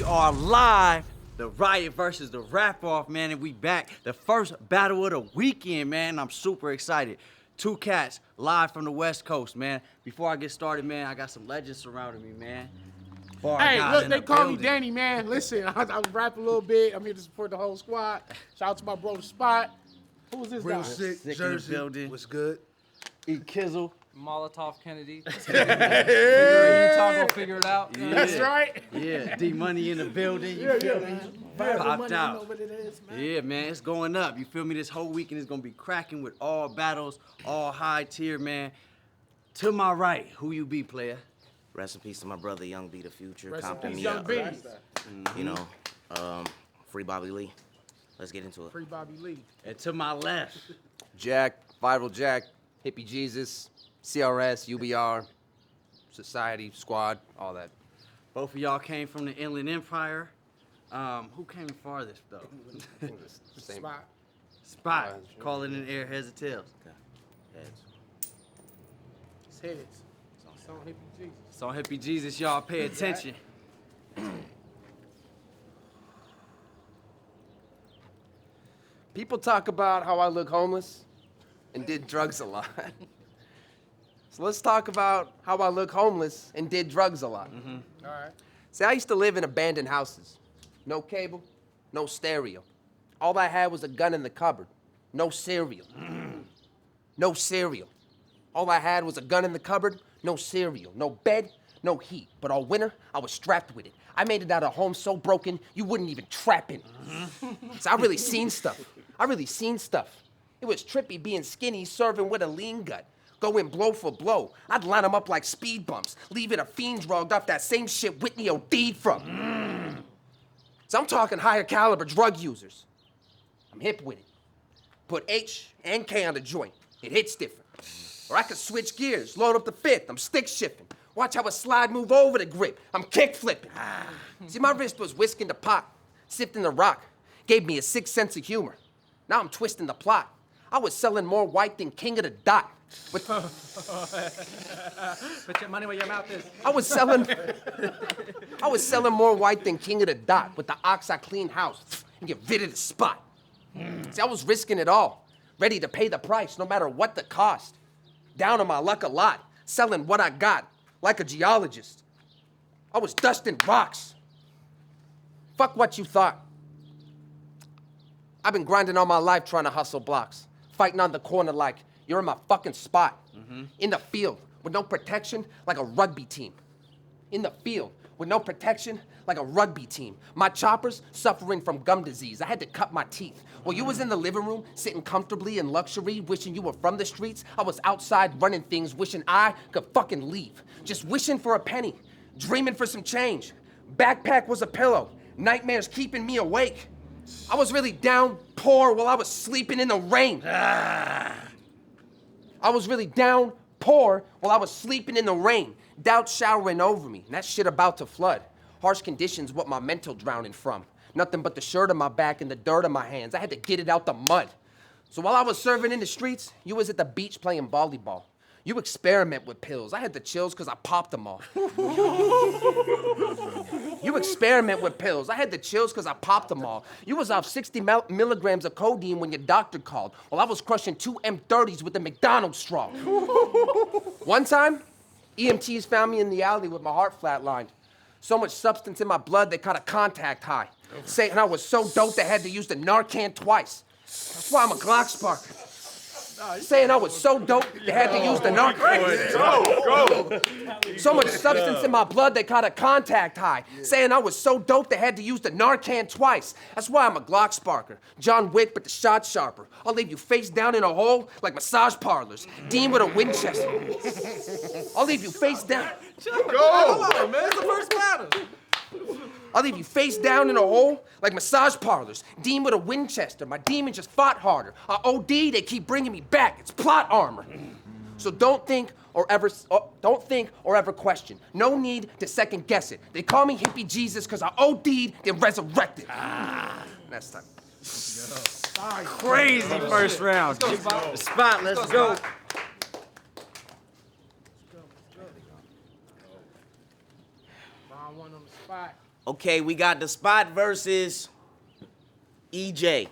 are live. The Riot versus the Rap-Off, man, and we back. The first battle of the weekend, man. I'm super excited. Two cats live from the West Coast, man. Before I get started, man, I got some legends surrounding me, man. Hey, look, they call me Danny, man. Listen, I rap a little bit. I'm here to support the whole squad. Shout out to my bro, Spot. Who was this Real guy? sick, Sick Jersey. in the building. What's good? E. Kizzle. Molotov Kennedy. Utah, go figure it out. Yeah. That's right. Yeah, D-Money in the building. You feel me? Popped out. Yeah, man, it's going up. You feel me? This whole weekend is going to be cracking with all battles, all high tier, man. To my right, who you be, player? Rest in peace to my brother, Young B, the future. Rest in Compton peace, me Young up. B. You know, free Bobby Lee. Let's get into it. Free Bobby Lee. And to my left, JAQ, Viral JAQ, Hippie Jesus, CRS, UBR, Society, Squad, all that. both of y'all came from the Inland Empire. Who came farthest, though? Same. Spot. Spot. Calling in air, heads or tails? Heads. It's heads. It's on Hippie Jesus. So Hippie Jesus, y'all pay attention. People talk about how I look homeless and did drugs a lot. So let's talk about how I look homeless and did drugs a lot. All right. See, I used to live in abandoned houses. No cable, no stereo. All I had was a gun in the cupboard. No cereal. No cereal. All I had was a gun in the cupboard, no cereal, no bed, no heat. But all winter, I was strapped with it. I made it out of home so broken, you wouldn't even trap in. So I really seen stuff. It was trippy being skinny, serving with a lean gut. Going blow for blow. I'd line them up like speed bumps, leaving a fiend drugged off that same shit Whitney OD'd from. So I'm talking higher caliber drug users. I'm hip with it. Put H and K on the joint. It hits different. Or I could switch gears, load up the fifth. I'm stick shifting. Watch how a slide move over the grip. I'm kick flipping. See, my wrist was whisking the pot, sifting the rock. Gave me a sick sense of humor. Now I'm twisting the plot. I was selling more white than King of the Dot. With Put your money where your mouth is. I was selling more white than King of the Dot with the ox I clean house and get rid of the spot. See, I was risking it all, ready to pay the price no matter what the cost. Down on my luck a lot, selling what I got like a geologist. I was dusting rocks. Fuck what you thought. I've been grinding all my life trying to hustle blocks, fighting on the corner like you're in my fucking spot. In the field with no protection like a rugby team. In the field with no protection like a rugby team. My choppers suffering from gum disease. I had to cut my teeth. While you was in the living room, sitting comfortably in luxury, wishing you were from the streets, I was outside running things, wishing I could fucking leave. Just wishing for a penny, dreaming for some change. Backpack was a pillow, nightmares keeping me awake. I was really down poor while I was sleeping in the rain. I was really down poor while I was sleeping in the rain. Doubt showering over me, and that shit about to flood. Harsh conditions what my mental drowning from. Nothing but the shirt on my back and the dirt on my hands. I had to get it out the mud. So while I was serving in the streets, you was at the beach playing volleyball. You experiment with pills. I had the chills because I popped them all. You experiment with pills. I had the chills because I popped them all. You was off 60 milligrams of codeine when your doctor called, while I was crushing 2 M30s with a McDonald's straw. One time, EMTs found me in the alley with my heart flatlined. So much substance in my blood they caught a contact high. Saying I was so dope they had to use the Narcan twice. That's why I'm a Glock sparker. Saying I was so dope they had to use the Narcan. Go! So much substance in my blood they caught a contact high. Saying I was so dope they had to use the Narcan twice. That's why I'm a Glock sparker. John Wick but the shot sharper. I'll leave you face down in a hole like massage parlors. Dean with a Winchester. I'll leave you face down. Go! Man, it's the first battle. I'll leave you face down in a hole like massage parlors. Dean with a Winchester. My demon just fought harder. OD, they keep bringing me back. It's plot armor. So don't think or ever question. No need to second guess it. They call me Hippie Jesus because I OD'd, then resurrected. Next time. Crazy first round. Spot, let's go. Round one on the spot. Okay, we got the spot versus EJ,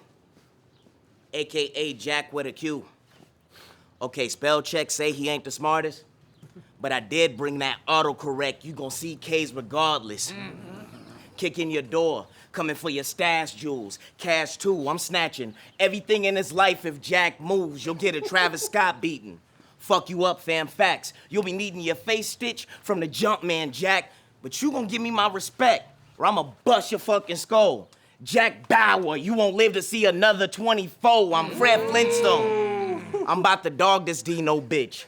AKA JAQ with a Q. Okay, spell check say he ain't the smartest, but I did bring that autocorrect. You gon' see K's regardless. Kick in your door, coming for your stash jewels. Cash too, I'm snatching everything in his life. If JAQ moves, you'll get a Travis Scott beating. Fuck you up, fam, facts. You'll be needing your face stitch from the jump man, JAQ, but you gon' give me my respect, or I'ma bust your fucking skull. JAQ Bauer, you won't live to see another 24. I'm Fred Flintstone. I'm about to dog this Dino bitch.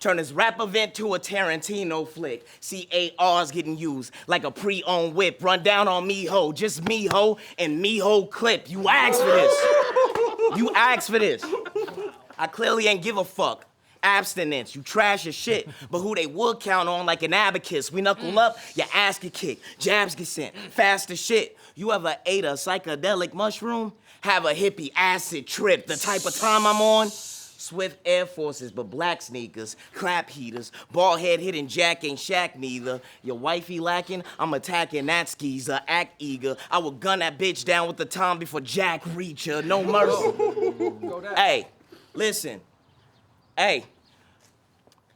Turn this rap event to a Tarantino flick. CAR's getting used like a pre-owned whip. Run down on me, ho, just me, ho, and me, ho clip. You asked for this. You asked for this. I clearly ain't give a fuck. Abstinence, you trash your shit, but who they would count on like an abacus. We knuckle up, your ass get kicked, jabs get sent, fast as shit. You ever ate a psychedelic mushroom? Have a hippie acid trip, the type of time I'm on? Swift Air Forces, but black sneakers, clap heaters, bald head hitting JAQ ain't Shaq neither. Your wifey lacking, I'm attacking that skeezer, act eager. I will gun that bitch down with the tom before JAQ reach her, no mercy. Hey, listen. Hey,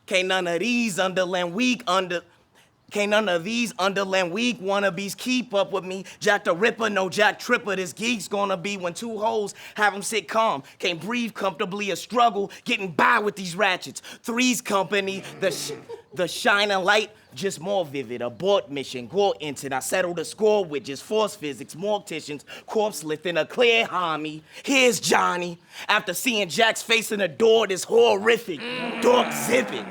can't none of these underland weak wannabes keep up with me. JAQ the Ripper, no JAQ Tripper. This geek's gonna be when two hoes have him sit calm. Can't breathe comfortably, a struggle getting by with these ratchets. Three's company, the shining light, just more vivid. Abort mission, gore incident. I settled the score with just force physics, morticians, corpse lifting, a clear homie. Here's Johnny. After seeing JAQ's face in the door, this horrific, dark zipping.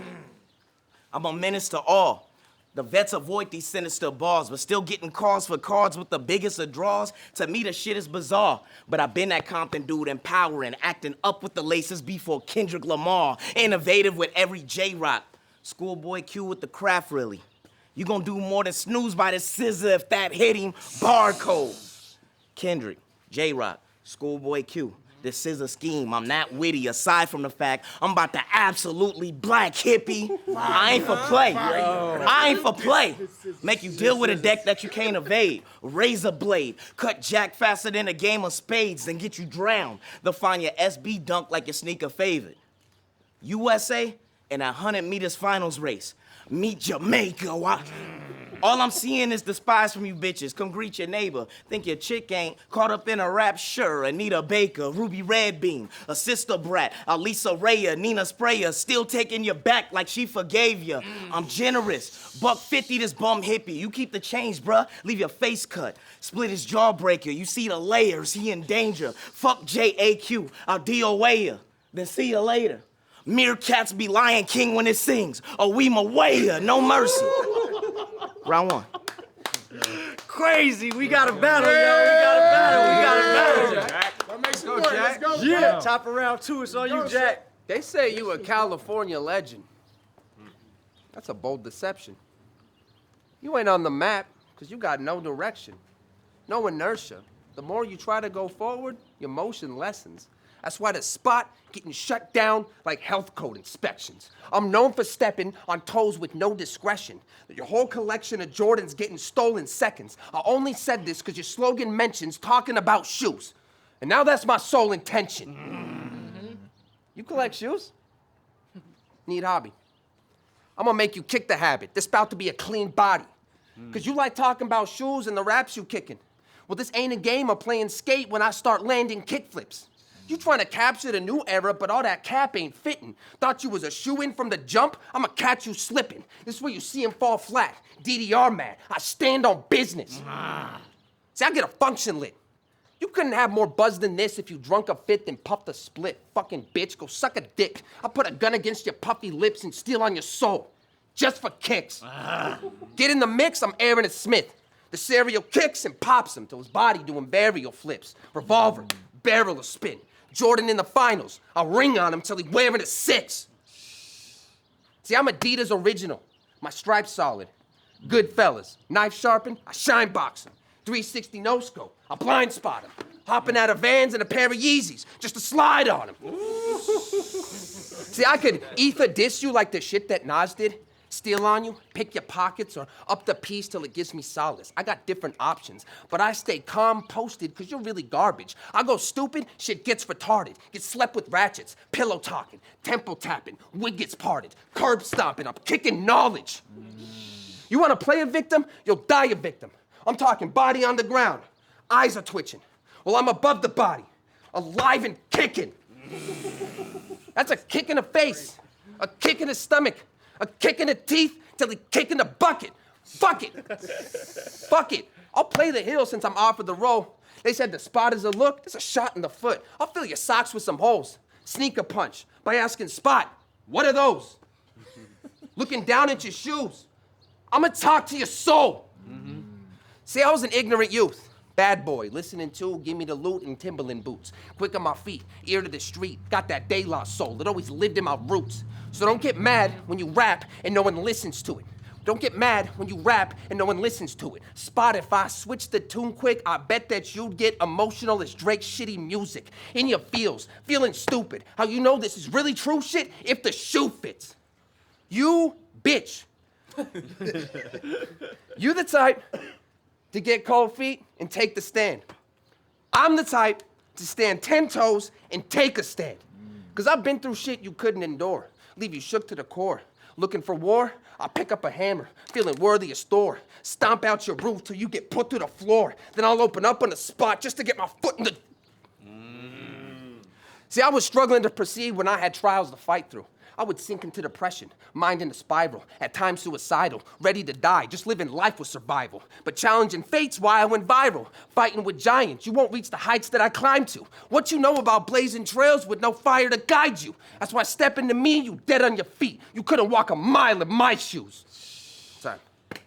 I'm a menace to all. The vets avoid these sinister bars, but still getting calls for cards with the biggest of draws. To me, the shit is bizarre. But I've been that Compton dude, empowering, acting up with the laces before Kendrick Lamar. Innovative with every JAQ. Schoolboy Q with the craft, really. You gonna do more than snooze by the scissor if that hit him. Barcode. Kendrick, JAQ, Schoolboy Q. This is a scheme, I'm not witty, aside from the fact I'm about to absolutely black hippie. I ain't for play. I ain't for play. Make you deal with a deck that you can't evade. Razor blade, cut JAQ faster than a game of spades, then get you drowned. They'll find your SB dunk like your sneaker favorite. USA in a 100 meters finals race. Meet Jamaica. All I'm seeing is despise from you bitches. Come greet your neighbor. Think your chick ain't caught up in a rap? Sure. Anita Baker, Ruby Redbeam, a sister brat, Alisa Raya, Nina Sprayer, still taking your back like she forgave you. I'm generous. $150 this bum hippie. You keep the change, bruh. Leave your face cut. Split his jawbreaker. You see the layers. He in danger. Fuck JAQ. I'll DOA ya. Then see you later. Meerkats be Lion King when it sings. Oh, we Mawaya. No mercy. Round one. Crazy, we got a battle, yo. We got a battle. Let's go, JAQ. Let's go, Yeah, top of round two, it's on you, JAQ. They say you a California legend. That's a bold deception. You ain't on the map because you got no direction, no inertia. The more you try to go forward, your motion lessens. That's why the spot getting shut down like health code inspections. I'm known for stepping on toes with no discretion. Your whole collection of Jordans getting stolen seconds. I only said this because your slogan mentions talking about shoes. And now that's my sole intention. You collect shoes? Neat hobby. I'm gonna make you kick the habit. This about to be a clean body. Because you like talking about shoes and the raps you kicking. Well, this ain't a game of playing skate when I start landing kickflips. You trying to capture the new era, but all that cap ain't fitting. Thought you was a shoe-in from the jump? I'ma catch you slipping. This is where you see him fall flat. DDR mad. I stand on business. See, I get a function lit. You couldn't have more buzz than this if you drunk a fifth and puffed a split. Fucking bitch, go suck a dick. I'll put a gun against your puffy lips and steal on your soul. Just for kicks. Get in the mix, I'm Aaron and Smith. The serial kicks and pops him till his body doing burial flips. Revolver, barrel of spin. Jordan in the finals. I'll ring on him till he wearing a 6. See, I'm Adidas original. My stripes solid. Good fellas. Knife sharpened, I shine box him. 360 no scope, I blind spot him. Hopping out of Vans in a pair of Yeezys, just to slide on him. See, I could ether diss you like the shit that Nas did. Steal on you, pick your pockets, or up the piece till it gives me solace. I got different options, but I stay calm, posted, cause you're really garbage. I go stupid, shit gets retarded. Get slept with ratchets, pillow talking, temple tapping, wig gets parted, curb stomping, I'm kicking knowledge. You wanna play a victim? You'll die a victim. I'm talking body on the ground, eyes are twitching. Well, I'm above the body, alive and kicking. That's a kick in the face, a kick in the stomach, a kick in the teeth till he kick in the bucket. Fuck it. Fuck it. I'll play the heel since I'm offered the role. They said the spot is a look, it's a shot in the foot. I'll fill your socks with some holes. Sneaker punch by asking Spot, what are those? Looking down at your shoes. I'ma talk to your soul. See, I was an ignorant youth. Bad boy, listening to Give Me the Loot and Timberland boots. Quick on my feet, ear to the street. Got that De La soul that always lived in my roots. So don't get mad when you rap and no one listens to it. Don't get mad when you rap and no one listens to it. Spot, if I switch the tune quick, I bet that you'd get emotional as Drake's shitty music. In your feels, feeling stupid. How you know this is really true shit? If the shoe fits. You bitch. You the type to get cold feet and take the stand. I'm the type to stand 10 toes and take a stand. Cause I've been through shit you couldn't endure. Leave you shook to the core. Looking for war? I'll pick up a hammer, feeling worthy of store. Stomp out your roof till you get put to the floor. Then I'll open up on the spot just to get my foot in the... See, I was struggling to proceed when I had trials to fight through. I would sink into depression, mind in a spiral, at times suicidal, ready to die, just living life with survival. But challenging fate's why I went viral. Fighting with giants, you won't reach the heights that I climbed to. What you know about blazing trails with no fire to guide you? That's why stepping to me, you dead on your feet. You couldn't walk a mile in my shoes. Time.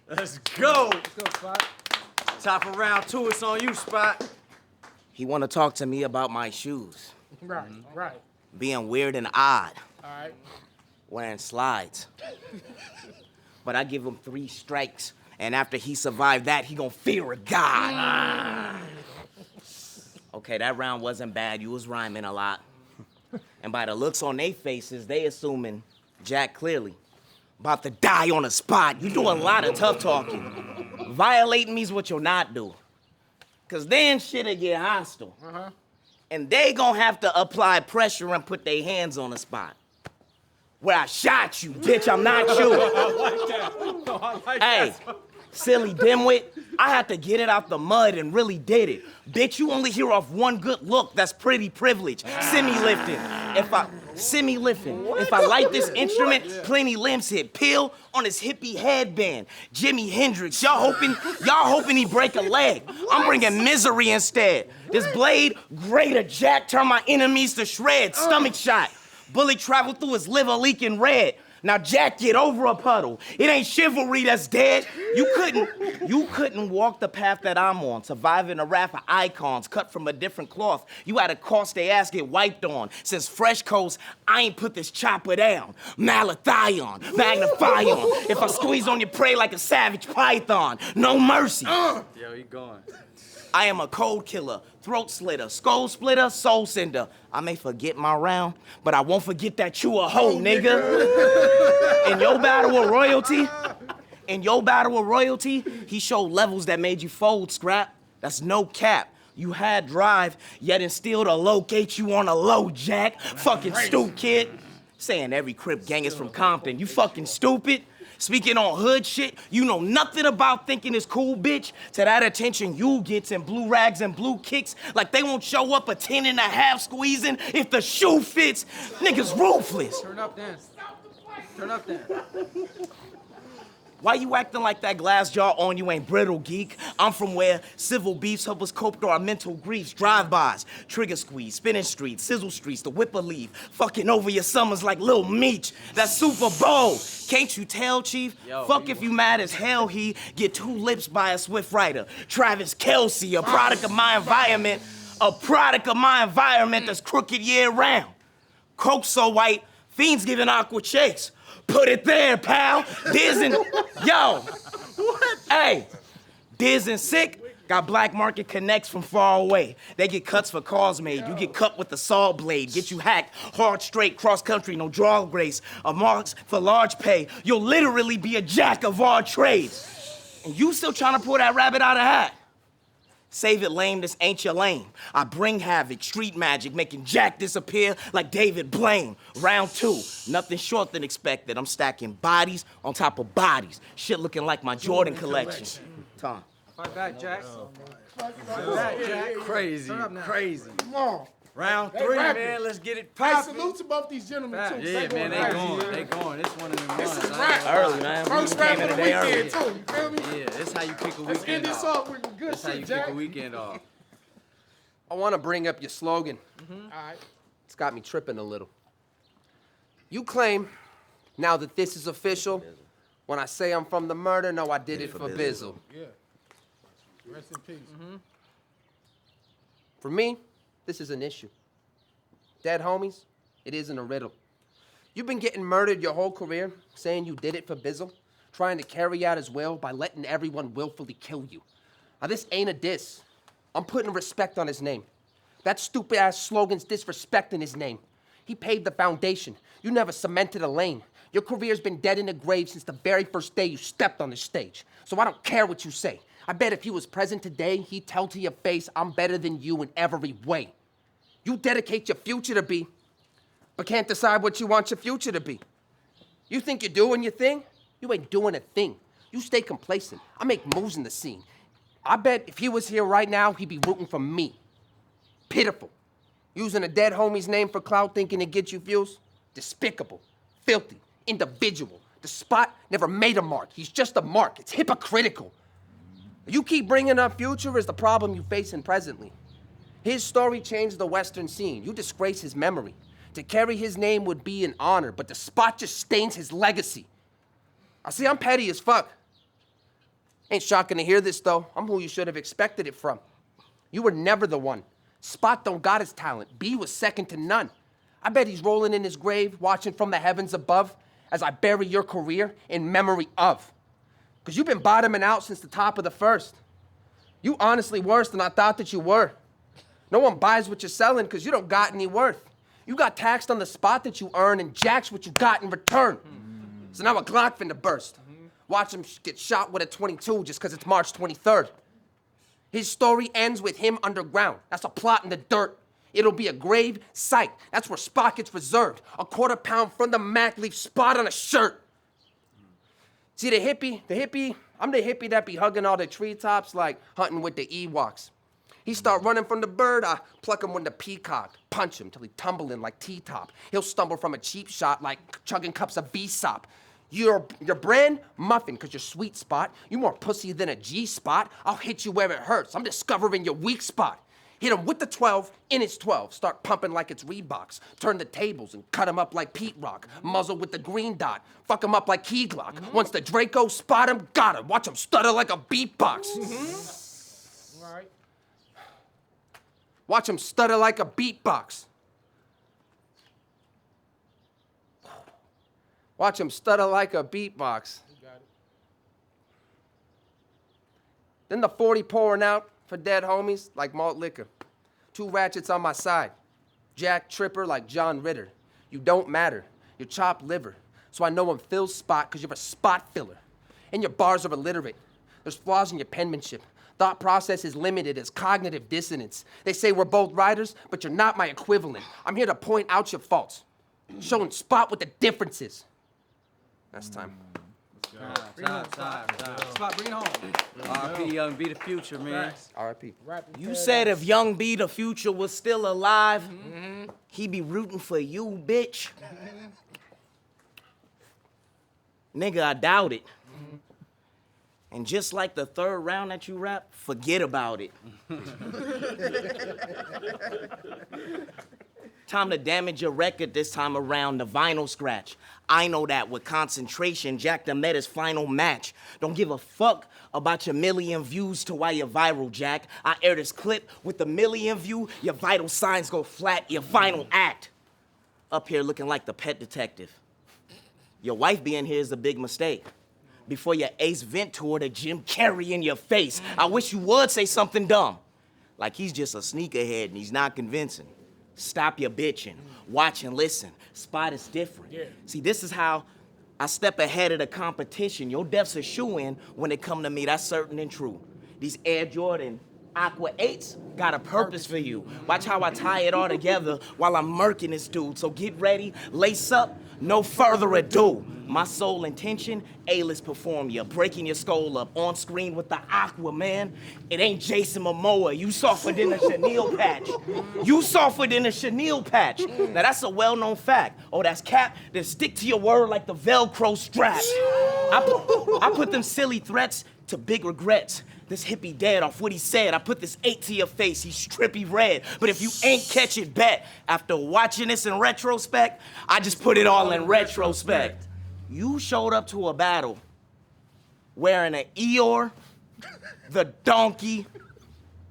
Let's go. Let's go, Spot. Top of round 2, it's on you, Spot. He wanna talk to me about my shoes. Right, right. Being weird and odd. All right. Wearing slides. But I give him 3 strikes, and after he survived that, he gonna fear a god. Okay, that round wasn't bad. You was rhyming a lot. And by the looks on their faces, they assuming JAQ clearly about to die on the spot. You do a lot of tough talking. Violating me's what you'll not do. Cause then shit'll get hostile. And they gonna have to apply pressure and put their hands on the spot. Where I shot you, bitch, I'm not you. Hey, silly dimwit, I had to get it out the mud and really did it. Bitch, you only hear off one good look, that's pretty privilege. Semi-lifting. If I light this instrument, plenty limbs hit. Pill on his hippie headband. Jimi Hendrix, y'all hoping he break a leg. I'm bringing misery instead. This blade, greater JAQ, turn my enemies to shreds. Stomach shot. Bullet traveled through his liver leaking red. Now JAQ, get over a puddle. It ain't chivalry that's dead. You couldn't walk the path that I'm on, surviving a raft of icons cut from a different cloth. You had to cost their ass get wiped on. Since Fresh Coast, I ain't put this chopper down. Malathion, magnifion. If I squeeze on your prey like a savage python, no mercy. Yo, he going. I am a cold killer, throat slitter, skull splitter, soul sender. I may forget my round, but I won't forget that you a hoe, nigga. In your battle with royalty, he showed levels that made you fold, scrap. That's no cap. You had drive, yet instilled to locate you on a low, JAQ. Fucking stupid kid. Saying every Crip gang is from Compton. You fucking stupid. Speaking on hood shit, you know nothing about thinking it's cool, bitch. To that attention you gets in blue rags and blue kicks like they won't show up a 10 and a half squeezing if the shoe fits. Niggas ruthless. Turn up then. Turn up then. Why you acting like that glass jaw on you ain't brittle, geek? I'm from where civil beefs help us cope through our mental griefs. Drive-bys, trigger squeeze, spinning streets, sizzle streets, the whipper leave. Fucking over your summers like Lil Meech. That's Super Bowl. Can't you tell, Chief? Yo, fuck if you mad as hell, he get 2 lips by a Swift Rider. Travis Kelce, a product of my environment. A product of my environment that's crooked year round. Coke so white, fiends giving aqua shakes. Put it there, pal. Diz and... Yo. What? Hey. Diz and Sick, Got black market connects from far away. They get cuts for cars made. You get cut with the saw blade. Get you hacked, hard straight, cross country, no draw grace. A marks for large pay. You'll literally be a jack of all trades. And you still trying to pull that rabbit out of hat. Save it, lame, this ain't your lane. I bring havoc, street magic, making Jack disappear like David Blaine. Round 2, nothing short than expected. I'm stacking bodies on top of bodies. Shit looking like my Jordan collection. Tom. Fight back, Jack. Crazy, crazy. Come on. Round They 3, rapping. man. Let's get it Hey, poppin'. salute to both these gentlemen, too. Yeah, man, they going. going. They going. It's one of them This runs. is rap. Early, man. First We rap came of in the a day weekend, too. You feel me? Yeah, that's how you kick a Let's end weekend this off. off with good That's how you shit, kick Jack. a weekend off. I want to bring up your slogan. All right. It's got me tripping a little. You claim, now that this is official, when I say I'm from the murder, no, I did it for Bizzle. Yeah. Rest in peace. For me, this is an issue. Dead homies, it isn't a riddle. You've been getting murdered your whole career, saying you did it for Bizzle, trying to carry out his will by letting everyone willfully kill you. Now, this ain't a diss. I'm putting respect on his name. That stupid-ass slogan's disrespecting his name. He paved the foundation. You never cemented a lane. Your career's been dead in the grave since the very first day you stepped on the stage. So I don't care what you say. I bet if he was present today, he'd tell to your face, I'm better than you in every way. You dedicate your future to be, but can't decide what you want your future to be. You think you're doing your thing? You ain't doing a thing. You stay complacent. I make moves in the scene. I bet if he was here right now, he'd be rooting for me. Pitiful. Using a dead homie's name for clout thinking it gets you views? Despicable. Filthy. Individual. The spot never made a mark. He's just a mark. It's hypocritical. You keep bringing up Future as the problem you're facing presently. His story changed the Western scene. You disgrace his memory. To carry his name would be an honor, but the spot just stains his legacy. I see I'm petty as fuck. Ain't shocking to hear this, though. I'm who you should have expected it from. You were never the one. Spot don't got his talent. B was second to none. I bet he's rolling in his grave, watching from the heavens above as I bury your career in memory of. Because you've been bottoming out since the top of the first. You honestly worse than I thought that you were. No one buys what you're selling because you don't got any worth. You got taxed on the spot that you earn and jacks what you got in return. So now a Glock finna burst. Watch him get shot with a 22 just because it's March 23rd. His story ends with him underground. That's a plot in the dirt. It'll be a grave site. That's where Spot gets reserved. A quarter pound from the Mac leaves Spot on a shirt. See, I'm the hippie that be hugging all the treetops like hunting with the Ewoks. He start running from the bird, I pluck him with the peacock, punch him till he tumbling like T-top. He'll stumble from a cheap shot like chugging cups of V-sop. Your brand, muffin, cause you're sweet spot. You more pussy than a G-spot. I'll hit you where it hurts. I'm discovering your weak spot. Hit him with the 12 in his 12. Start pumping like it's Reeboks. Turn the tables and cut him up like Pete Rock. Muzzle with the green dot. Fuck him up like Key Glock. Once the Draco spot him, got him. Watch him stutter like a beatbox. All right. Watch him stutter like a beatbox. Watch him stutter like a beatbox. You got it. Then the 40 pouring out for dead homies like malt liquor. 2 ratchets on my side. Jack Tripper like John Ritter. You don't matter. You're chopped liver. So I know I'm Phil's spot because you're a spot filler. And your bars are illiterate. There's flaws in your penmanship. Thought process is limited as cognitive dissonance. They say we're both writers, but you're not my equivalent. I'm here to point out your faults. Showing Spot what the difference is. That's time. Time. Spot, bring it home. R.I.P. Young B the Future, man. R.I.P. You said if Young B the Future was still alive, he be rooting for you, bitch. Nigga, I doubt it. And just like the third round that you rap, forget about it. Time to damage your record this time around, the vinyl scratch. I know that with concentration, Jack done met his final match. Don't give a fuck about your million views to why you're viral, Jack. I air this clip with the million view, your vital signs go flat, your final act. Up here looking like the pet detective. Your wife being here is a big mistake. before your Ace Ventura to Jim Carrey in your face. I wish you would say something dumb. Like he's just a sneakerhead and he's not convincing. Stop your bitching. Watch and listen. Spot is different. Yeah. See, this is how I step ahead of the competition. Your death's a shoe-in when it come to me, that's certain and true. These Air Jordan Aqua 8s got a purpose for you. Watch how I tie it all together while I'm murking this dude. So get ready, lace up, no further ado. My sole intention, A-list perform ya, breaking your skull up on screen with the Aqua, man. It ain't Jason Momoa, you softer than a chenille patch. You softer than a chenille patch. Now that's a well-known fact. Oh, that's cap, then stick to your word like the Velcro strap. I put them silly threats to big regrets. This hippie dead off what he said. I put this 8 to your face, he's trippy red. But if you ain't catch it, bet. After watching this in retrospect, I just put it all in retrospect. You showed up to a battle wearing an Eeyore, the donkey,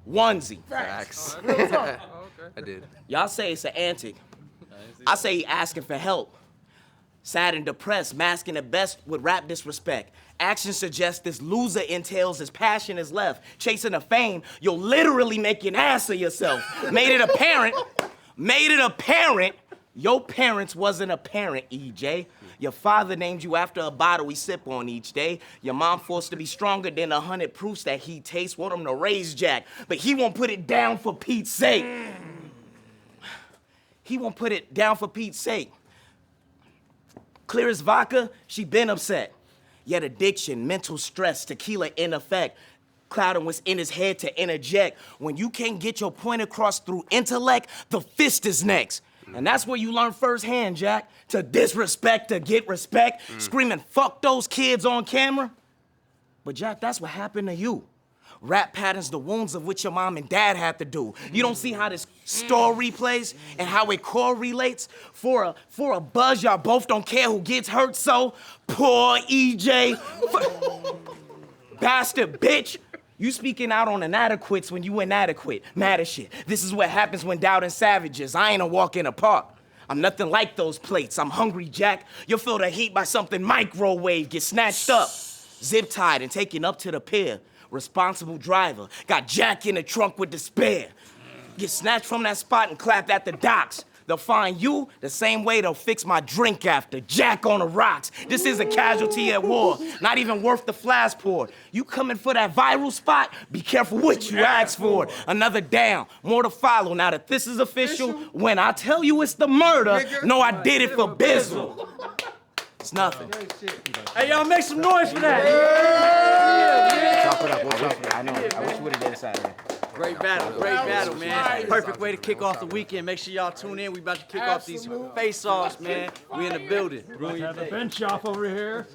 onesie. Facts. I did. Y'all say it's an antic. I say he asking for help. Sad and depressed, masking at best with rap disrespect. Actions suggest this loser entails his passion is left. Chasing a fame, you'll literally make an ass of yourself. Made it apparent, your parents wasn't a parent, EJ. Your father named you after a bottle we sip on each day. Your mom forced to be stronger than 100 proofs that he tastes. Want him to raise Jack, but he won't put it down for Pete's sake. He won't put it down for Pete's sake. Clear as vodka, she been upset. Yet addiction, mental stress, tequila in effect. Clouding what's in his head to interject. When you can't get your point across through intellect, the fist is next. And that's where you learn firsthand, Jack. To disrespect, to get respect. Screaming, fuck those kids on camera. But Jack, that's what happened to you. Rap patterns, the wounds of which your mom and dad had to do. You don't see how this story plays and how it correlates? For a buzz, y'all both don't care who gets hurt, so poor EJ. Bastard bitch. You speaking out on inadequates when you inadequate. Mad as shit. This is what happens when doubting savages. I ain't a walk in the park. I'm nothing like those plates. I'm hungry, Jack. You'll feel the heat by something microwave. Get snatched up, zip-tied, and taken up to the pier. Responsible driver, got Jack in the trunk with despair. Get snatched from that spot and clapped at the docks. They'll find you the same way they'll fix my drink after. Jack on the rocks. This is a casualty at war, not even worth the flash pour. You coming for that viral spot? Be careful what you ask for. Another down, more to follow. Now that this is official, when I tell you it's the murder, no, I did it for Bizzle. It's nothing. Hey, y'all make some noise for that. Chop it up. I know. I wish you would have did inside there. Great battle, man. Perfect way to kick off the weekend. Make sure y'all tune in. We about to kick off these face-offs, man. We in the building. Let's have the bench off over here.